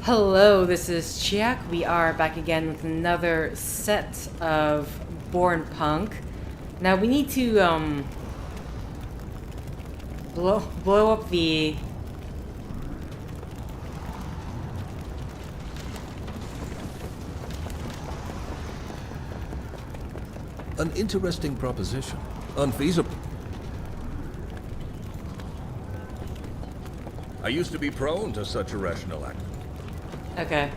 Hello, this is Chiak. We are back again with another set of Born Punk. Now we need to blow up the An interesting proposition. Unfeasible. I used to be prone to such irrational act. Okay.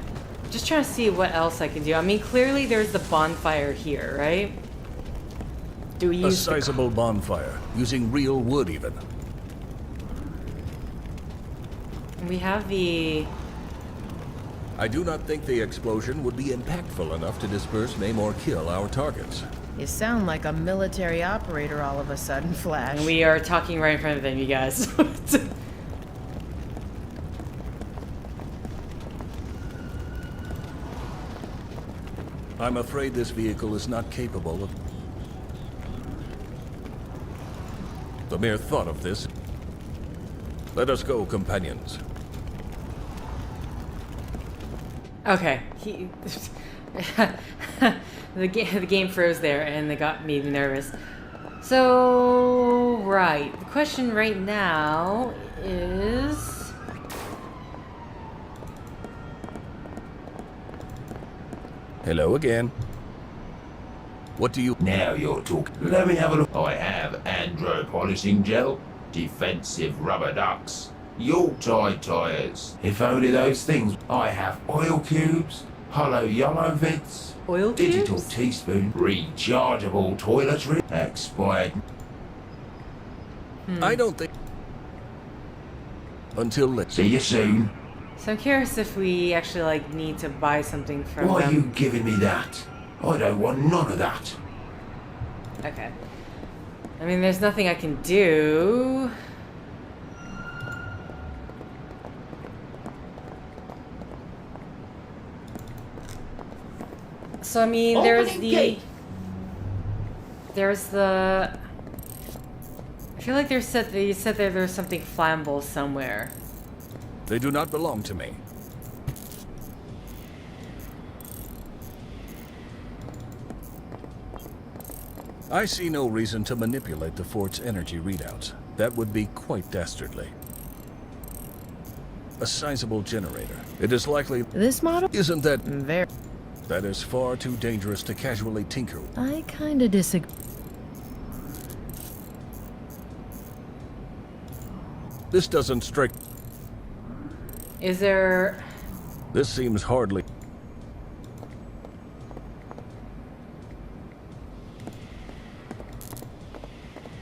Just trying to see what else I can do. I mean, clearly there's the bonfire here, right? Do we use a sizable bonfire, using real wood even. We have the... I do not think the explosion would be impactful enough to disperse, maim, or kill our targets. You sound like a military operator all of a sudden, Flash. And we are talking right in front of them, you guys. I'm afraid this vehicle is not capable of... The mere thought of this... Let us go, companions. Okay. The game froze there, and it got me nervous. So, right. The question right now is... Hello again. What do you... Now you're talking. Let me have a look. I have andro polishing gel, defensive rubber ducks, Yuletide tires. If only those things. I have oil cubes, hollow yellow vents, Oil digital cubes? teaspoon, rechargeable toiletry, expired. I don't think... Until let's... See you soon. So I'm curious if we actually, like, need to buy something from Why are you them. giving me that? I don't want none of that. Okay. I mean, there's nothing I can do. So, I mean, there's the... There's the... I feel like they said that there's something flammable somewhere. They do not belong to me. I see no reason to manipulate the fort's energy readouts. That would be quite dastardly. A sizable generator. It is likely... This model? Isn't that... Very. That is far too dangerous to casually tinker. I kinda disagree. This doesn't strike... Is there... This seems hardly...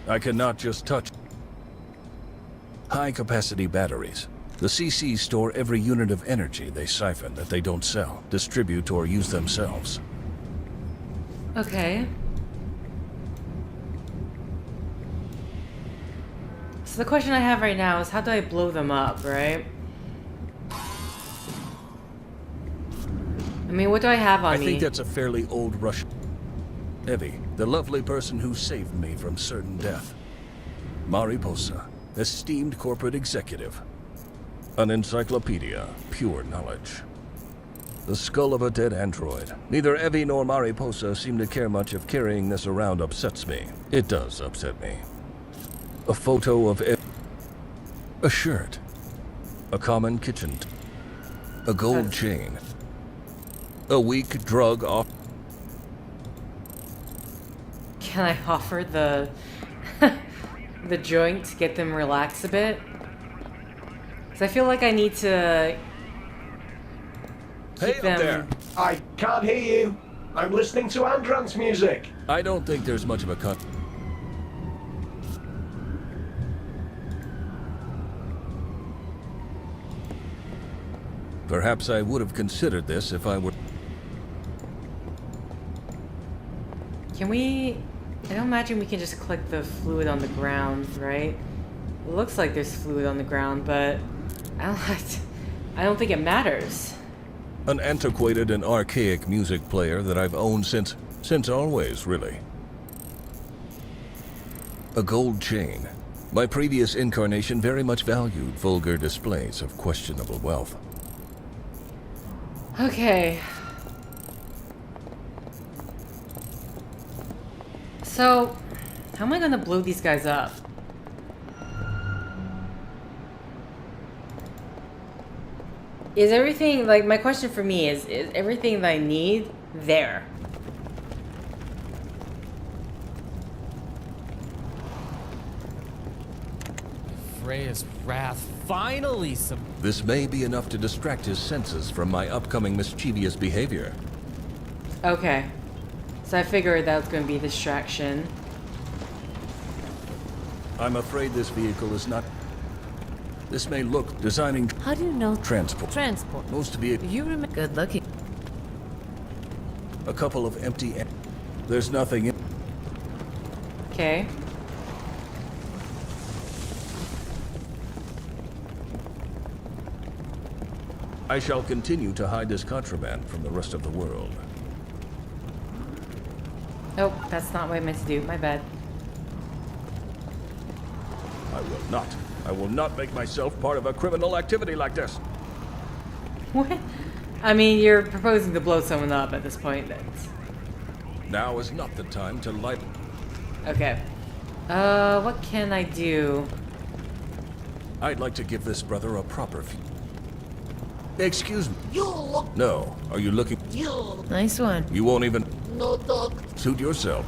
I cannot just touch... High-capacity batteries. The CCs store every unit of energy they siphon that they don't sell, distribute, or use themselves. Okay. So the question I have right now is how do I blow them up, right? I mean, what do I have on I me? think that's a fairly old Russian. Evie, the lovely person who saved me from certain death. Mariposa, esteemed corporate executive. An encyclopedia, pure knowledge. The skull of a dead android. Neither Evie nor Mariposa seem to care much if carrying this around upsets me. It does upset me. A photo of a shirt. A common kitchen. A gold chain. A weak drug off. Can I offer the the joint to get them relaxed a bit? Because I feel like I need to keep Hey, them... up there! I can't hear you. I'm listening to Andran's music. I don't think there's much of a cut. Perhaps I would have considered this if I were... Can we... I don't imagine we can just click the fluid on the ground, right? It looks like there's fluid on the ground, but I don't think it matters. An antiquated and archaic music player that I've owned since always, really. A gold chain. My previous incarnation very much valued vulgar displays of questionable wealth. Okay. So, how am I gonna blow these guys up? Is everything, like, my question for me is everything that I need there? Freya's wrath, finally some... This may be enough to distract his senses from my upcoming mischievous behavior. Okay. So I figured that was gonna be a distraction. I'm afraid this vehicle is not... This may look designing How do you know transport. transport? Most vehicles... You remember? Good looking. A couple of empty... There's nothing in... Okay. I shall continue to hide this contraband from the rest of the world. Oh, that's not what I meant to do. My bad. I will not. I will not make myself part of a criminal activity like this. What? I mean, you're proposing to blow someone up at this point. That's... Now is not the time to light... Okay. What can I do? I'd like to give this brother a proper... Excuse me. No. Are you looking... Nice one. You won't even... Suit yourself.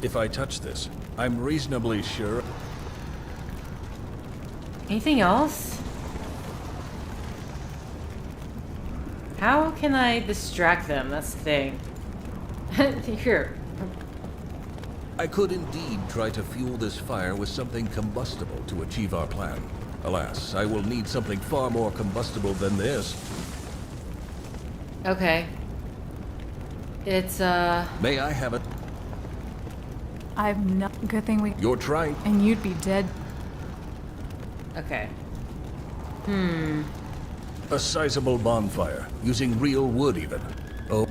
If I touch this, I'm reasonably sure... Anything else? How can I distract them? That's the thing. Here. I could indeed try to fuel this fire with something combustible to achieve our plan. Alas, I will need something far more combustible than this. Okay. It's, May I have it? I've no good thing we You're trying... and you'd be dead. okay. A sizable bonfire, using real wood even. Oh,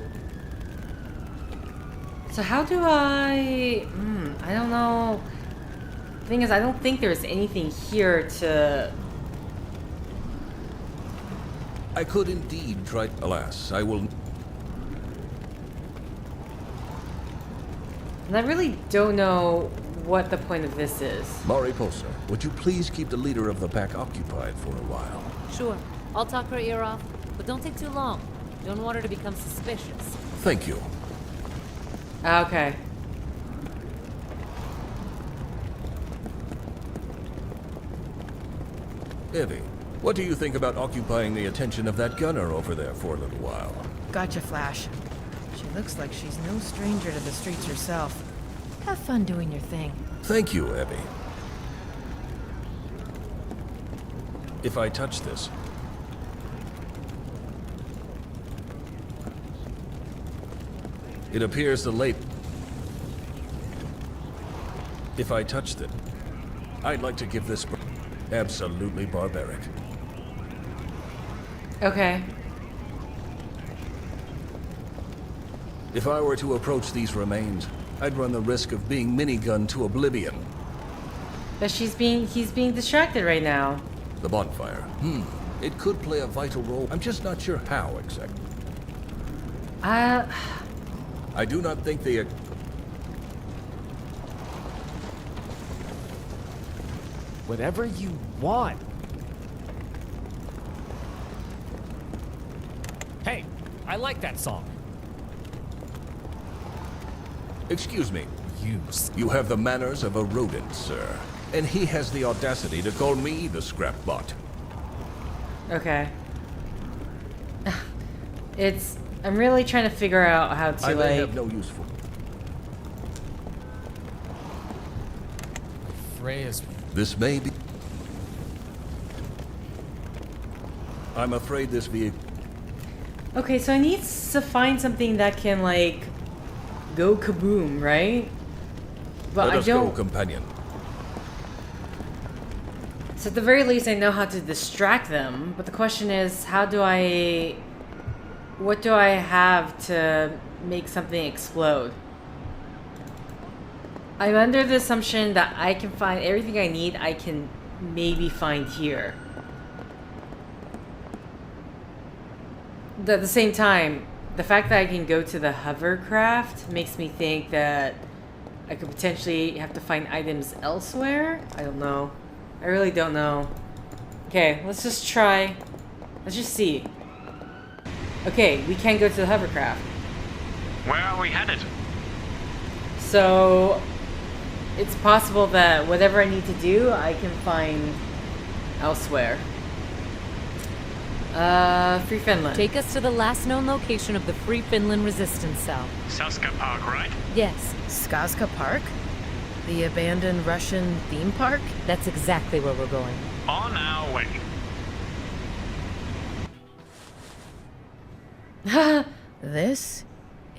So how do I... I don't know. The thing is, I don't think there's anything here to... I could indeed try... Alas, I will... And I really don't know what the point of this is. Mariposa, would you please keep the leader of the pack occupied for a while? Sure. I'll talk her ear off, but don't take too long. Don't want her to become suspicious. Thank you. Okay. Evie, what do you think about occupying the attention of that gunner over there for a little while? Gotcha, Flash. She looks like she's no stranger to the streets herself. Have fun doing your thing. Thank you, Evie. If I touch this... It appears the late... If I touched it, I'd like to give this absolutely barbaric. Okay. If I were to approach these remains, I'd run the risk of being minigunned to oblivion. But he's being distracted right now. The bonfire. It could play a vital role. I'm just not sure how exactly. I do not think the... Whatever you want. Hey, I like that song. Excuse me. Use. You have the manners of a rodent, sir. And he has the audacity to call me the scrap bot. Okay. I'm really trying to figure out how to, I may like... have no use for... Freya's... This may be... I'm afraid this vehicle... Okay, so I need to find something that can, like, go kaboom, right? But Let I us don't... go, companion. So at the very least, I know how to distract them. But the question is, how do I... What do I have to make something explode? I'm under the assumption that I can find everything I need, I can maybe find here. at the same time, the fact that I can go to the hovercraft makes me think that I could potentially have to find items elsewhere. I don't know. I really don't know. Okay, let's just try. Let's just see. Okay, we can go to the hovercraft. Where are we headed? So, it's possible that whatever I need to do, I can find elsewhere. Free Finland. Take us to the last known location of the Free Finland resistance cell. Saska Park, right? Yes, Skaska Park? The abandoned Russian theme park? that's exactly where we're going. On our way. This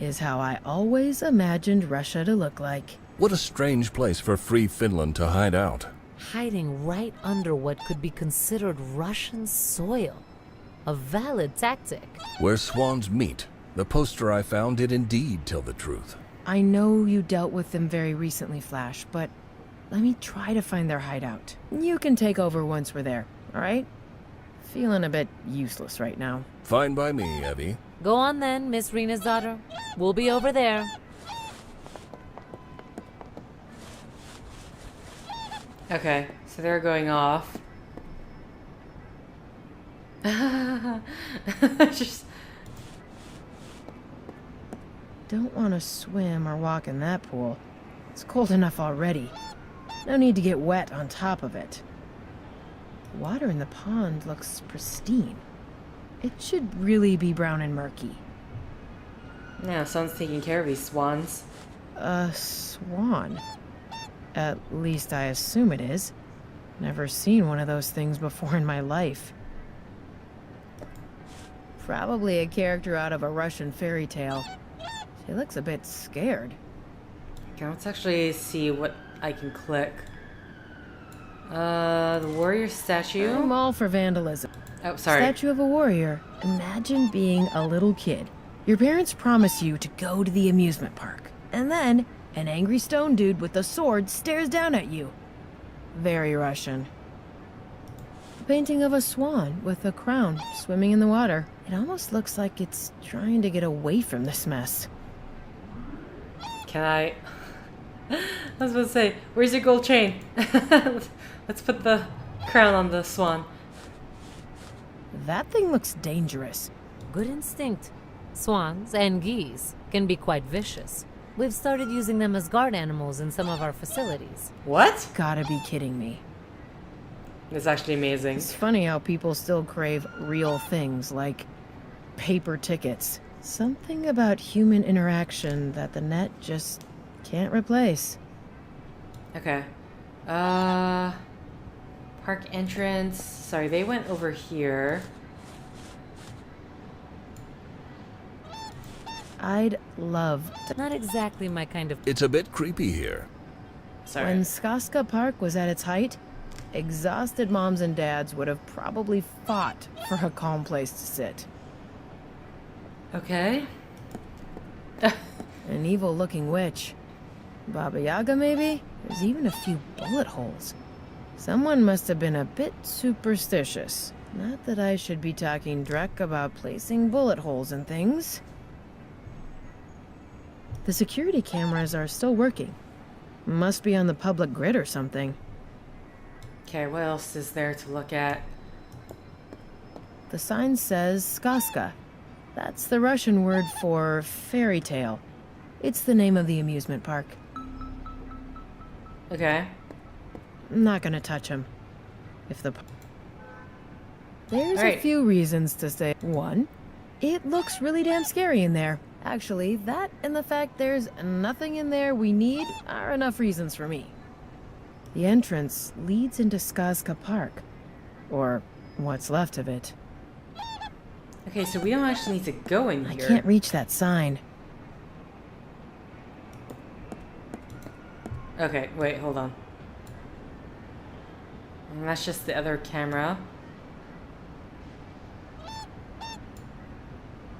is how I always imagined Russia to look like. What a strange place for Free Finland to hide out. Hiding right under what could be considered Russian soil. A valid tactic. Where swans meet. The poster I found did indeed tell the truth. I know you dealt with them very recently, Flash, but let me try to find their hideout. You can take over once we're there, alright? Feeling a bit useless right now. Fine by me, Evie. Go on then, Miss Rena's daughter. We'll be over there. Okay, so they're going off. Just Don't want to swim or walk in that pool. It's cold enough already. No need to get wet on top of it. The water in the pond looks pristine. It should really be brown and murky. yeah, someone's taking care of these swans. A swan. At least I assume it is. Never seen one of those things before in my life. Probably a character out of a Russian fairy tale. She looks a bit scared. Okay, let's actually see what I can click. The warrior statue. I'm all for vandalism. Oh, sorry. Statue of a warrior. Imagine being a little kid. Your parents promise you to go to the amusement park. And then, an angry stone dude with a sword stares down at you. Very Russian. A painting of a swan with a crown swimming in the water. It almost looks like it's trying to get away from this mess. Can I? I was about to say, where's your gold chain? Let's put the crown on the swan. That thing looks dangerous. Good instinct. Swans and geese can be quite vicious. We've started using them as guard animals in some of our facilities. What? Gotta be kidding me. It's actually amazing. It's funny how people still crave real things like paper tickets. Something about human interaction that the net just can't replace. Okay. Park entrance. Sorry, they went over here. I'd love to. Not exactly my kind of... It's a bit creepy here. Sorry. When Skaska Park was at its height, exhausted moms and dads would have probably fought for a calm place to sit. Okay. An evil-looking witch. Baba Yaga, maybe? There's even a few bullet holes. Someone must have been a bit superstitious. Not that I should be talking dreck about placing bullet holes in things. The security cameras are still working. Must be on the public grid or something. Okay, what else is there to look at? The sign says Skaska. That's the Russian word for fairy tale. It's the name of the amusement park. Okay. I'm not gonna touch him. If the... There's Alright. a few reasons to say. One, it looks really damn scary in there. Actually, that and the fact there's nothing in there we need are enough reasons for me. The entrance leads into Skaska Park. Or what's left of it. Okay, so we don't actually need to go in I here. can't reach that sign. Okay, wait, hold on. And that's just the other camera.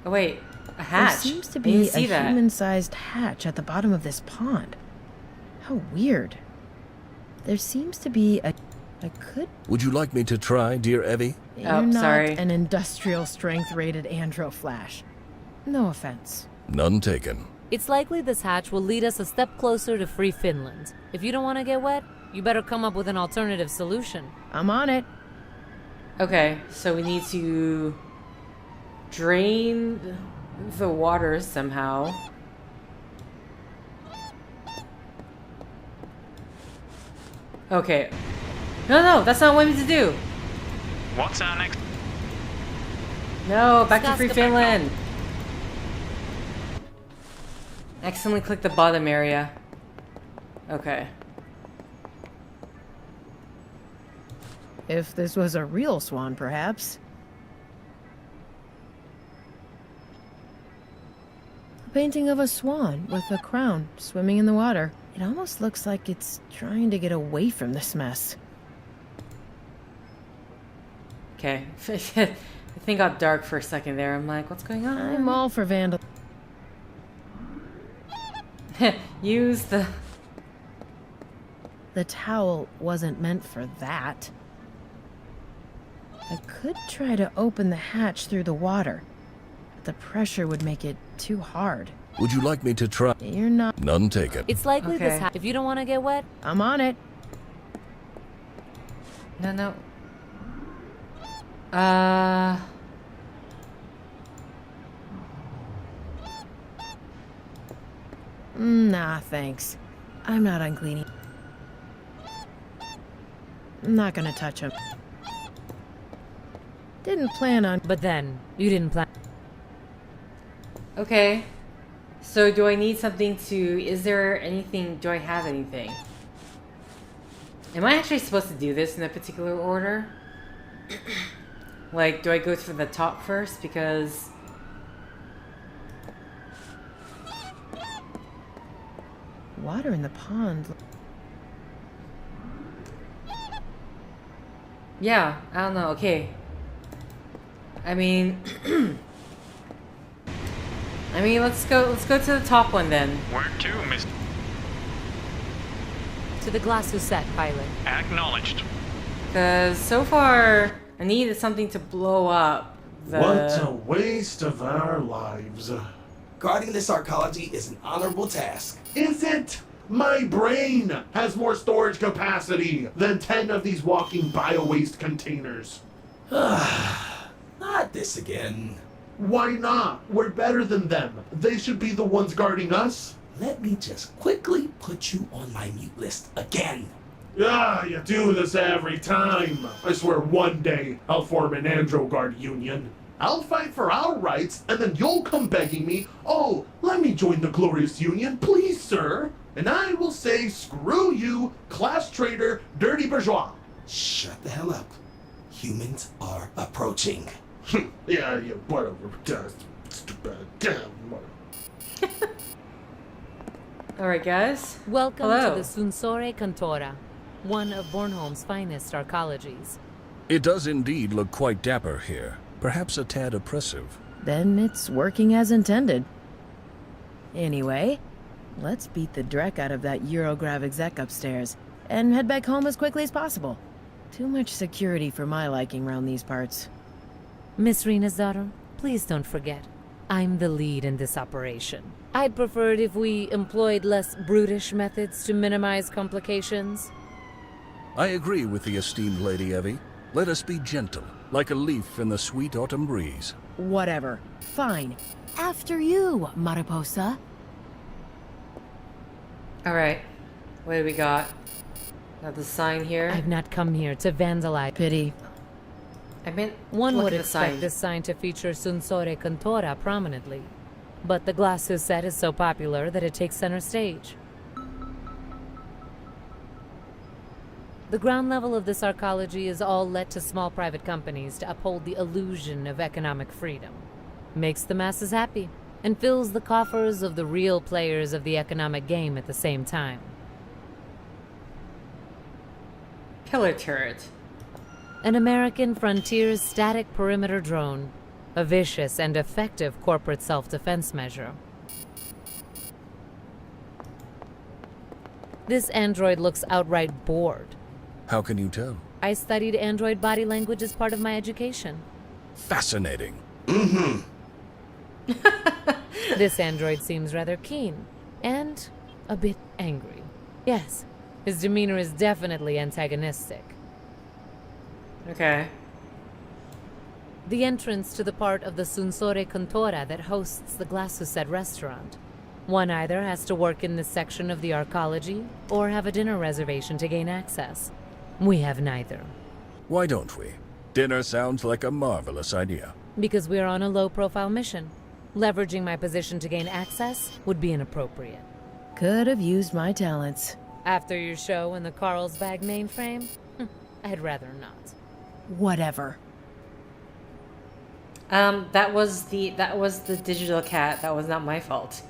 Oh wait, a hatch. There seems to I be didn't a see that. human-sized hatch at the bottom of this pond. How weird. There seems to be a... I could. Would you like me to try, dear Evie? You're not sorry. an industrial strength rated andro flash. No offense. None taken. It's likely this hatch will lead us a step closer to free Finland. If you don't want to get wet, you better come up with an alternative solution. I'm on it. Okay, so we need to drain the water somehow. Okay. No, that's not what I meant to do. What's our next? No, back to Discuss Free the Finland. Accidentally click the bottom area. Okay. If this was a real swan, perhaps. A painting of a swan with a crown swimming in the water. It almost looks like it's trying to get away from this mess. Okay. The thing got dark for a second there. I'm like, what's going on? I'm all for vandal. Use the... The towel wasn't meant for that. I could try to open the hatch through the water, but the pressure would make it too hard. Would you like me to try? You're not. None taken. It's likely Okay. this hatch. If you don't want to get wet, I'm on it. No. Nah, thanks. I'm not uncleaning. I'm not gonna touch him. Didn't plan on. but then you didn't plan. Okay. So do I need something to... Is there anything... Do I have anything? Am I actually supposed to do this in a particular order? Like, do I go to the top first? Because... Water in the pond. Yeah, I don't know. Okay. I mean... let's go to the top one then. Where to, Mr. To the Glassusette, pilot. Acknowledged. Because so far, I needed something to blow up the... What a waste of our lives. Guarding this arcology is an honorable task. Is it? My brain has more storage capacity than 10 of these walking bio-waste containers. Not this again. Why not? We're better than them. They should be the ones guarding us. Let me just quickly put you on my mute list again. Ah, you do this every time. I swear one day I'll form an Androguard union. I'll fight for our rights, and then you'll come begging me, oh, let me join the glorious union, please, sir. And I will say, screw you, class traitor, dirty bourgeois. Shut the hell up. Humans are approaching. Yeah, you whatever, stupid, damn. Alright, guys. Welcome Hello. to the Sunsore Cantora, one of Bornholm's finest arcologies. It does indeed look quite dapper here. Perhaps a tad oppressive. Then it's working as intended. Anyway, let's beat the dreck out of that Eurograv exec upstairs and head back home as quickly as possible. Too much security for my liking round these parts. Miss Rena's daughter, please don't forget, I'm the lead in this operation. I'd prefer it if we employed less brutish methods to minimize complications. I agree with the esteemed Lady Evie. Let us be gentle, like a leaf in the sweet autumn breeze. Whatever. Fine. After you, Mariposa. Alright. What do we got? Got the sign here. I've not come here to vandalize. Pity. I meant One look would at the expect sign. this sign to feature Sunsore Cantora prominently, but the Glassusette is so popular that it takes center stage. The ground level of this arcology is all let to small private companies to uphold the illusion of economic freedom. Makes the masses happy, and fills the coffers of the real players of the economic game at the same time. Pillar turret. An American Frontier's static perimeter drone, a vicious and effective corporate self-defense measure. This android looks outright bored. How can you tell? I studied android body language as part of my education. Fascinating. This android seems rather keen and a bit angry. Yes, his demeanor is definitely antagonistic. Okay. The entrance to the part of the Sunsore Cantora that hosts the Glasuset restaurant. One either has to work in this section of the arcology or have a dinner reservation to gain access. We have neither. Why don't we? Dinner sounds like a marvelous idea. Because we're on a low-profile mission. Leveraging my position to gain access would be inappropriate. Could have used my talents. After your show in the Carlsbad mainframe? I'd rather not. Whatever. That was the digital cat. That was not my fault.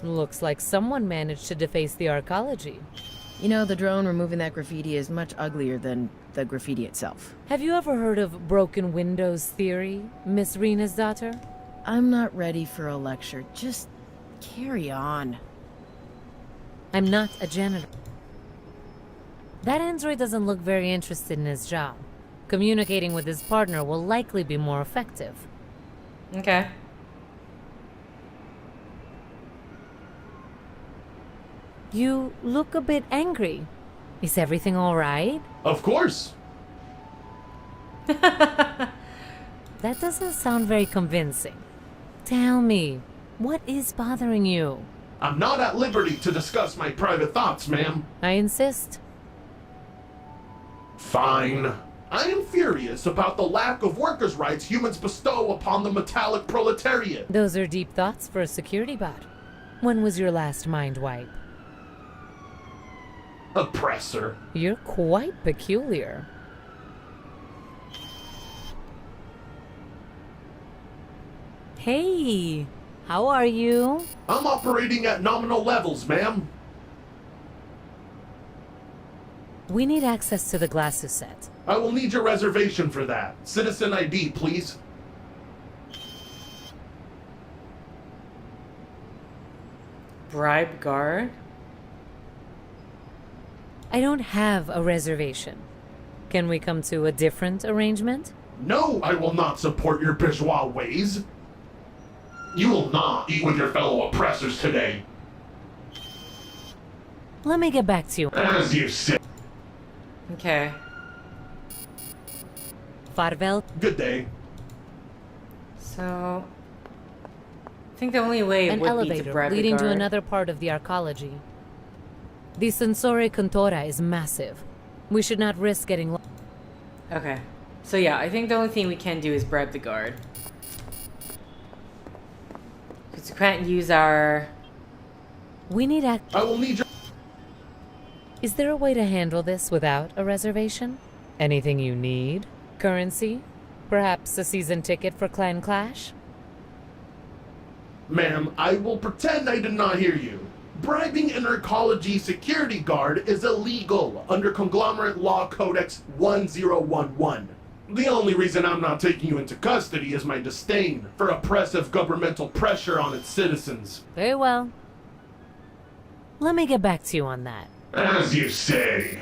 Looks like someone managed to deface the arcology. You know, the drone removing that graffiti is much uglier than the graffiti itself. Have you ever heard of broken windows theory, Miss Rena's daughter? I'm not ready for a lecture. Just carry on. I'm not a janitor. That android doesn't look very interested in his job. Communicating with his partner will likely be more effective. Okay. You look a bit angry. Is everything all right? Of course. That doesn't sound very convincing. Tell me, what is bothering you? I'm not at liberty to discuss my private thoughts, ma'am. I insist. Fine. I am furious about the lack of workers' rights humans bestow upon the metallic proletariat. Those are deep thoughts for a security bot. When was your last mind wipe? Oppressor. You're quite peculiar. Hey, how are you? I'm operating at nominal levels, ma'am. We need access to the Glasuset. I will need your reservation for that. Citizen ID, please. Bribe guard? I don't have a reservation. Can we come to a different arrangement? No, I will not support your bourgeois ways. You will not eat with your fellow oppressors today. Let me get back to you. As you say. Okay. Farvel. Good day. So, I think the only way An would be to elevator bribe the leading to guard. another part of the arcology. The Sensore Cantora is massive. We should not risk getting lost. Okay. So yeah, I think the only thing we can do is bribe the guard. Because we can't use our... We need I will need your... Is there a way to handle this without a reservation? Anything you need? Currency? Perhaps a season ticket for Clan Clash? Ma'am, I will pretend I did not hear you. Bribing an arcology security guard is illegal under Conglomerate Law Codex 1011. The only reason I'm not taking you into custody is my disdain for oppressive governmental pressure on its citizens. Very well. Let me get back to you on that. As you say.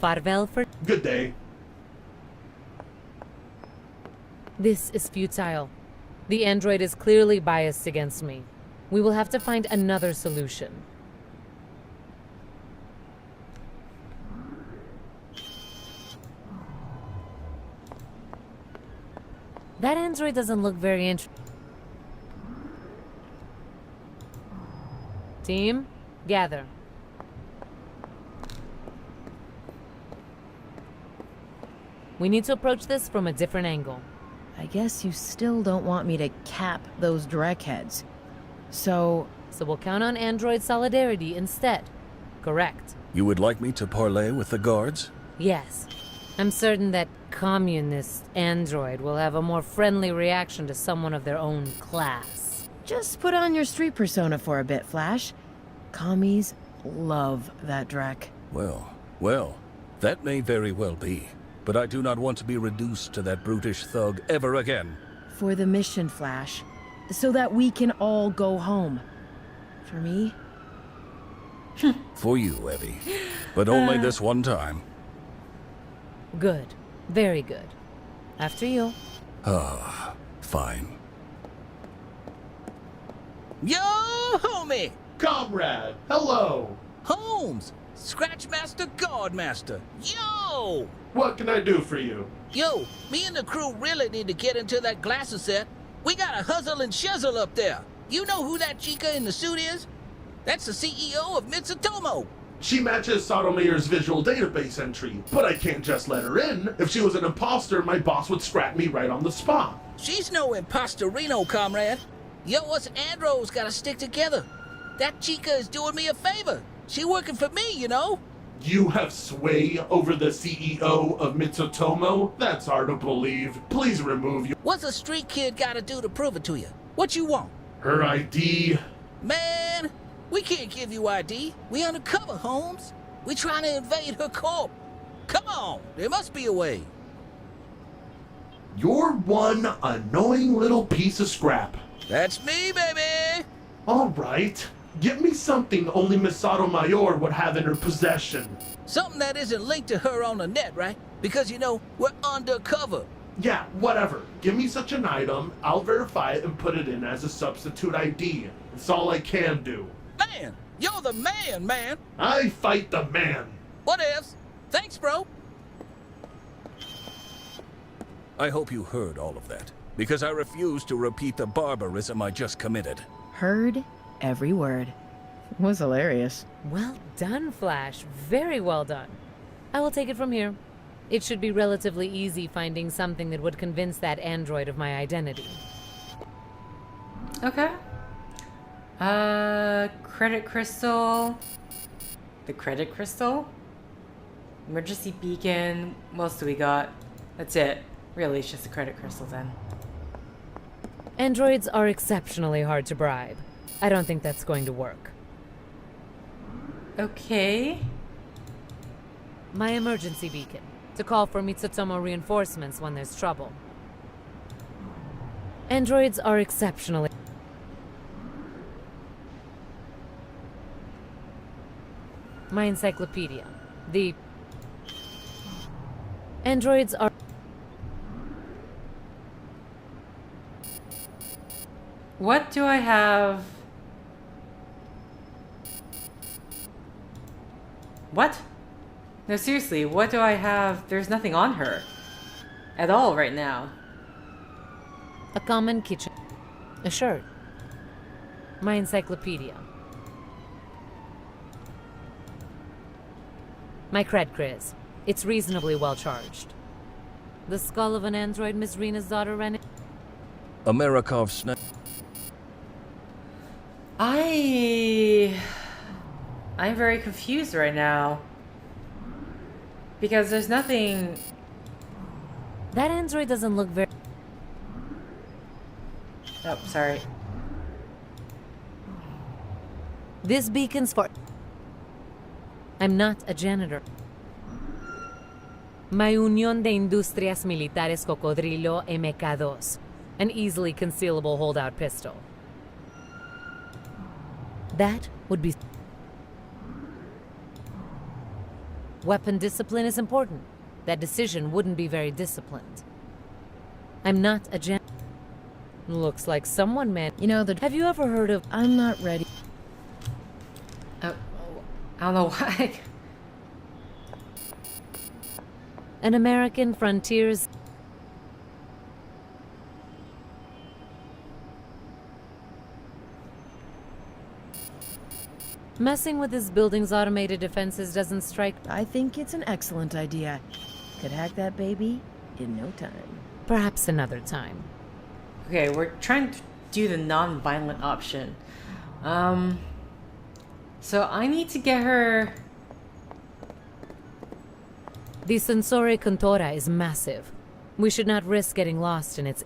Farvel for... Good day. This is futile. The android is clearly biased against me. We will have to find another solution. That android doesn't look very interesting. Team, gather. We need to approach this from a different angle. I guess you still don't want me to cap those Drek heads. So we'll count on android solidarity instead. Correct. You would like me to parley with the guards? Yes. I'm certain that communist android will have a more friendly reaction to someone of their own class. just put on your street persona for a bit, Flash. Commies love that Drek. Well, that may very well be. But I do not want to be reduced to that brutish thug ever again. For the mission, Flash. So that we can all go home. For me, For you, Evie. But only this one time. Good. Very good. After you. Ah, fine. Yo, homie! Comrade, hello. Holmes! Scratchmaster Guardmaster! Yo! What can I do for you? Yo, me and the crew really need to get into that glasses set. We got a hustle and shizzle up there. You know who that chica in the suit is? That's the CEO of Mitsutomo. She matches Sotomayer's visual database entry, but I can't just let her in. If she was an imposter, my boss would scrap me right on the spot. She's no imposterino, comrade. Yo, us Andros gotta stick together. That chica is doing me a favor. She working for me, you know? You have sway over the CEO of Mitsutomo? That's hard to believe. Please remove you. What's a street kid gotta do to prove it to you? What you want? Her ID. Man, we can't give you ID. We undercover, Holmes. We trying to invade her corp. Come on, there must be a way. You're one annoying little piece of scrap. That's me, baby. All right. Give me something only Miss Sotomayor would have in her possession. Something that isn't linked to her on the net, right? Because, you know, we're undercover. Yeah, whatever. Give me such an item, I'll verify it and put it in as a substitute ID. It's all I can do. Man, you're the man, man. I fight the man. What ifs? Thanks, bro. I hope you heard all of that, because I refuse to repeat the barbarism I just committed. Heard every word. It was hilarious. Well done, Flash. Very well done. I will take it from here. It should be relatively easy finding something that would convince that android of my identity. Okay. Credit crystal. The credit crystal? Emergency beacon. What else do we got? That's it. Really, it's just a credit crystal then. Androids are exceptionally hard to bribe. I don't think that's going to work. Okay. My emergency beacon. To call for Mitsutomo reinforcements when there's trouble. Androids are exceptionally... My encyclopedia. The... Androids are... What do I have? What? No, seriously, what do I have? There's nothing on her. At all right now. A common kitchen. A shirt. My encyclopedia. My cred quiz. It's reasonably well charged. The skull of an android Miss Rena's daughter ran it. Amerikov snap. I'm very confused right now. Because there's nothing... That android doesn't look very... Oh, sorry. This beacon's for... I'm not a janitor. My Unión de Industrias Militares Cocodrilo MK2. An easily concealable holdout pistol. That would be... Weapon discipline is important. That decision wouldn't be very disciplined. I'm not a gen... Looks like someone man... You know, Have you ever heard of... I'm not ready. I don't know why. An American frontiers... Messing with this building's automated defenses doesn't strike... I think it's an excellent idea. Could hack that baby in no time. Perhaps another time. Okay, we're trying to do the non-violent option. So I need to get her... The Sensore Contora is massive. We should not risk getting lost in its...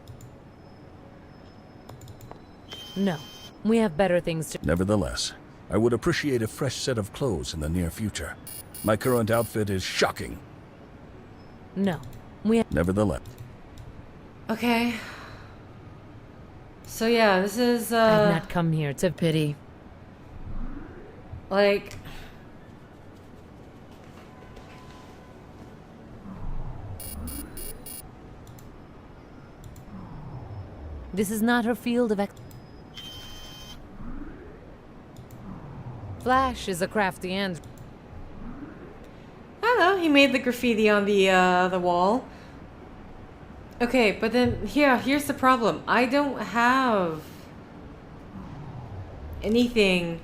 No, we have better things to... Nevertheless, I would appreciate a fresh set of clothes in the near future. My current outfit is shocking. No, we have... Nevertheless. Okay. So yeah, this is I've not come here to... Pity. Like... This is not her field of Flash is a crafty and... I don't know, he made the graffiti on the wall. Okay, but then, here's the problem. I don't have anything...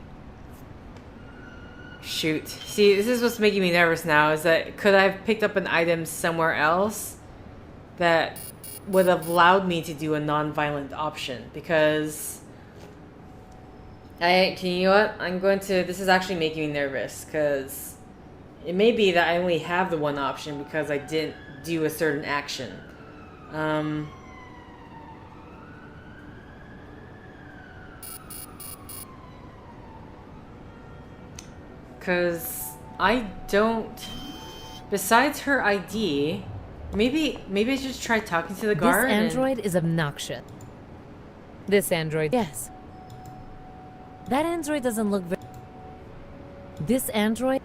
Shoot. See, this is what's making me nervous now, is that could I have picked up an item somewhere else that would have allowed me to do a non-violent option? Because... you know what? I'm going to... This is actually making me nervous, because it may be that I only have the one option because I didn't do a certain action. Because I don't... Besides her ID... Maybe I should just try talking to the guard. This android is obnoxious. This android... Yes. That android doesn't look very... This android...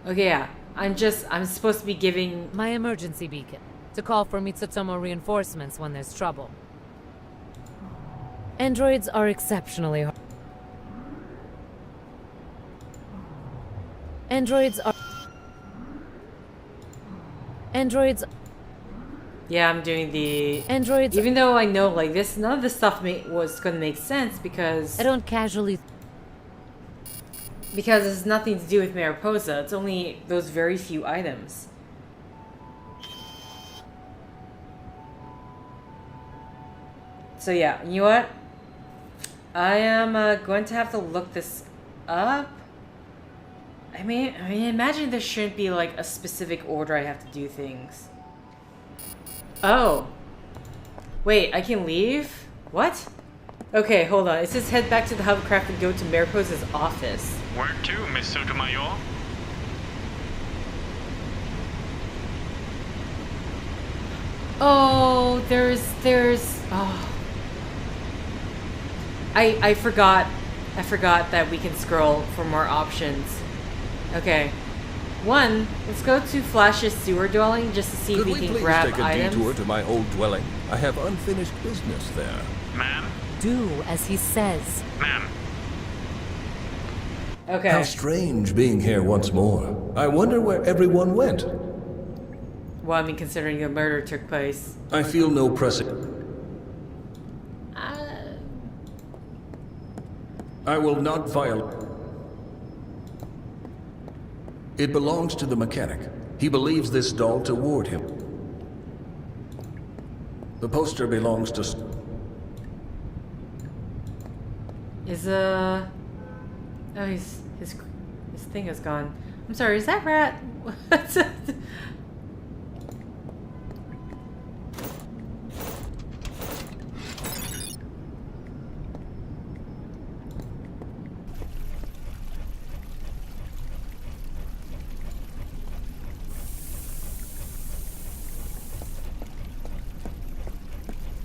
Okay, yeah. I'm supposed to be giving... My emergency beacon. To call for Mitsutomo reinforcements when there's trouble. Androids are exceptionally hard. Androids... Yeah, I'm doing the... Androids... Even though I know, like, this, none of this stuff was gonna make sense because... I don't casually... Because it has nothing to do with Mariposa. It's only those very few items. So yeah, you know what? I am going to have to look this up. I mean, imagine there shouldn't be like a specific order I have to do things. Oh. Wait, I can leave? What? Okay, hold on. It says head back to the hovercraft and go to Mariposa's office. Where to, Miss Sotomayor? Oh, there's oh. I forgot that we can scroll for more options. Okay. One, let's go to Flash's sewer dwelling just to see if we can grab items. Could we please take a detour to my old dwelling? I have unfinished business there. Ma'am? Do as he says. Ma'am? Okay. How strange being here once more. I wonder where everyone went. Well, I mean, considering the murder took place. I feel no pressing. I will not violate. It belongs to the mechanic. He believes this doll to ward him. The poster belongs to... Is oh, his thing is gone. I'm sorry, is that rat? What's that?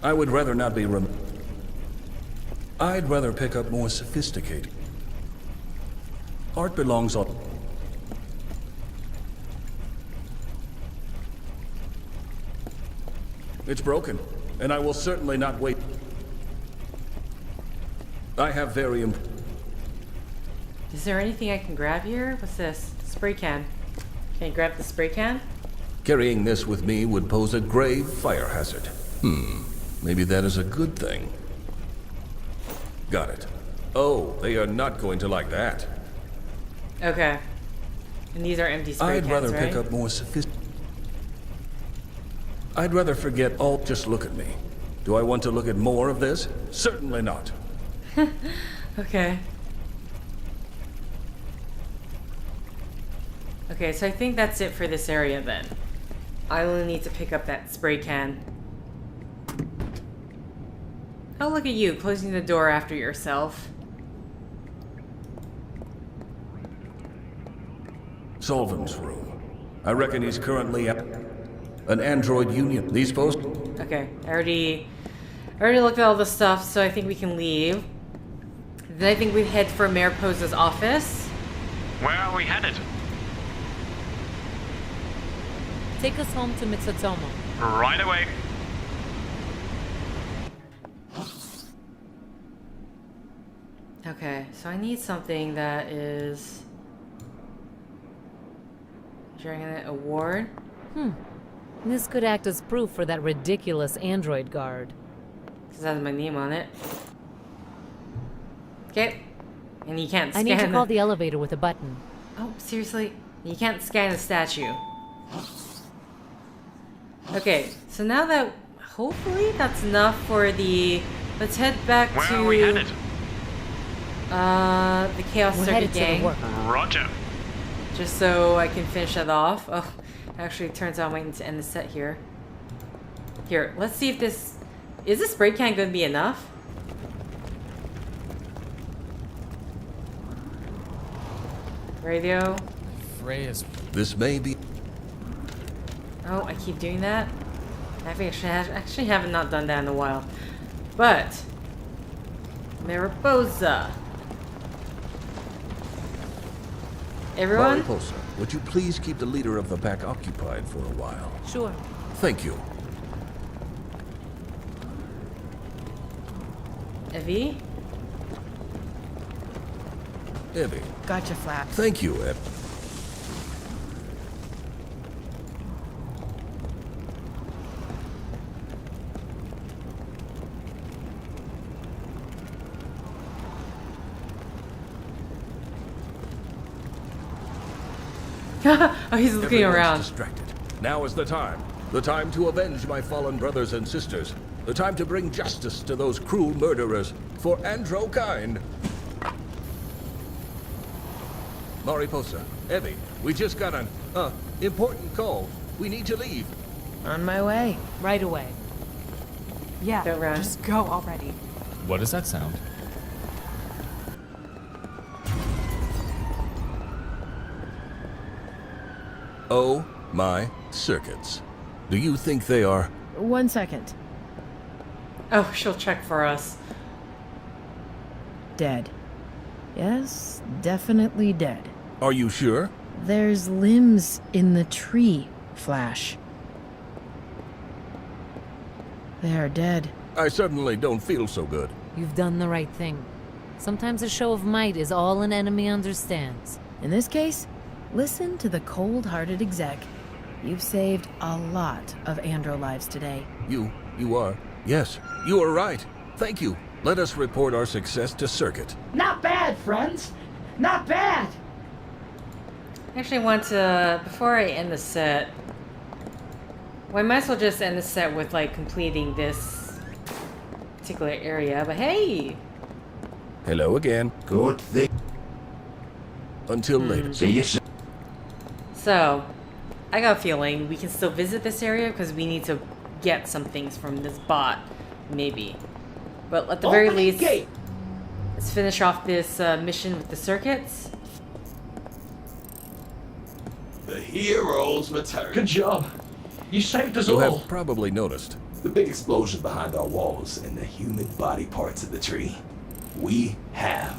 I would rather not be I'd rather pick up more sophisticated. Art belongs on... It's broken, and I will certainly not wait. I have very Is there anything I can grab here? What's this? Spray can. Can I grab the spray can? Carrying this with me would pose a grave fire hazard. Maybe that is a good thing. Got it. Oh, they are not going to like that. Okay. And these are empty spray cans, I'd rather right? pick up more sophisticated... I'd rather forget all... Just look at me. Do I want to look at more of this? Certainly not. Okay. Okay, so I think that's it for this area then. I only need to pick up that spray can. Oh, look at you, closing the door after yourself. Sullivan's room. I reckon he's currently at an android union. These posts... Okay, I already looked at all the stuff, so I think we can leave. Then I think we head for Mariposa's office. Where are we headed? Take us home to Mitsutomo. Right away. Okay, so I need something that is... Dragon Award? This could act as proof for that ridiculous android guard. Because it has my name on it. Okay. And you can't I scan need to call the elevator with a button. Oh, seriously? You can't scan the statue. Okay, so now that... Hopefully that's enough for the... Let's head back Where to... are we headed? The Chaos We're Circuit headed to gang. the work. Roger. Just so I can finish that off. Oh, actually, it turns out I'm waiting to end the set here. Here, let's see if this... Is this spray can going to be enough? Radio. Freya's. This may be... Oh, I keep doing that. I actually haven't not done that in a while. But... Mariposa. Everyone? Mariposa, would you please keep the leader of the pack occupied for a while? Sure. Thank you. Evie? Evie. Gotcha, Flap. Thank you, Evie. Oh, he's looking Everyone's around. distracted. Now is the time. The time to avenge my fallen brothers and sisters. The time to bring justice to those cruel murderers. For Andro kind. Mariposa, Evie, we just got an, important call. We need to leave. On my way. Right away. Yeah, Don't run. just go already. What does that sound? Oh, my circuits. Do you think they are... 1 second. Oh, she'll check for us. Dead. Yes, definitely dead. Are you sure? There's limbs in the tree, Flash. They are dead. I certainly don't feel so good. You've done the right thing. Sometimes a show of might is all an enemy understands. In this case, listen to the cold-hearted exec. You've saved a lot of Andro lives today. You are. Yes, you are right. Thank you. Let us report our success to Circuit. Not bad, friends. Not bad. I actually want to, before I end the set, well, I might as well just end the set with, like, completing this particular area, but hey! Hello again. Good thing. Until later. See you soon. So, I got a feeling we can still visit this area because we need to get some things from this bot, maybe. But at the very least, let's finish off this mission with the circuits. The heroes return. Good job. You saved us You all. have probably noticed. The big explosion behind our walls and the human body parts of the tree. We have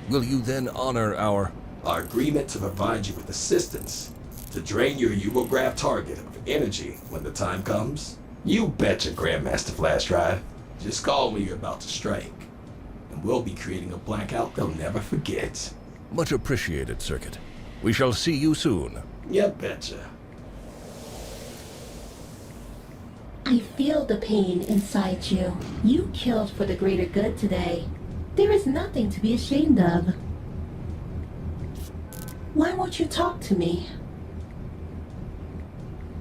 Will you then honor our... our agreement to provide you with assistance to drain your Eurograph target of energy when the time comes. You betcha, Grandmaster Flash Drive. Just call when you're about to strike, and we'll be creating a blackout they'll never forget. Much appreciated, Circuit. We shall see you soon. You betcha. I feel the pain inside you. You killed for the greater good today. There is nothing to be ashamed of. Why won't you talk to me?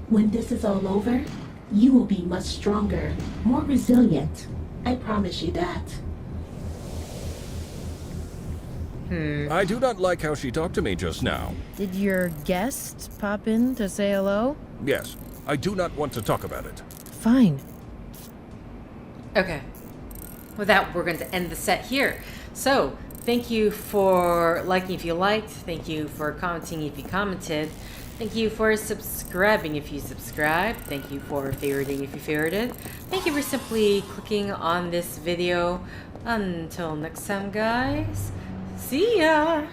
When this is all over, you will be much stronger, more resilient. I promise you that. I do not like how she talked to me just now. Did your guest pop in to say hello? Yes, I do not want to talk about it. Fine. Okay. With that, we're going to end the set here. So, thank you for liking if you liked. Thank you for commenting if you commented. Thank you for subscribing if you subscribed. Thank you for favoriting if you favorited. Thank you for simply clicking on this video. Until next time, guys. See ya!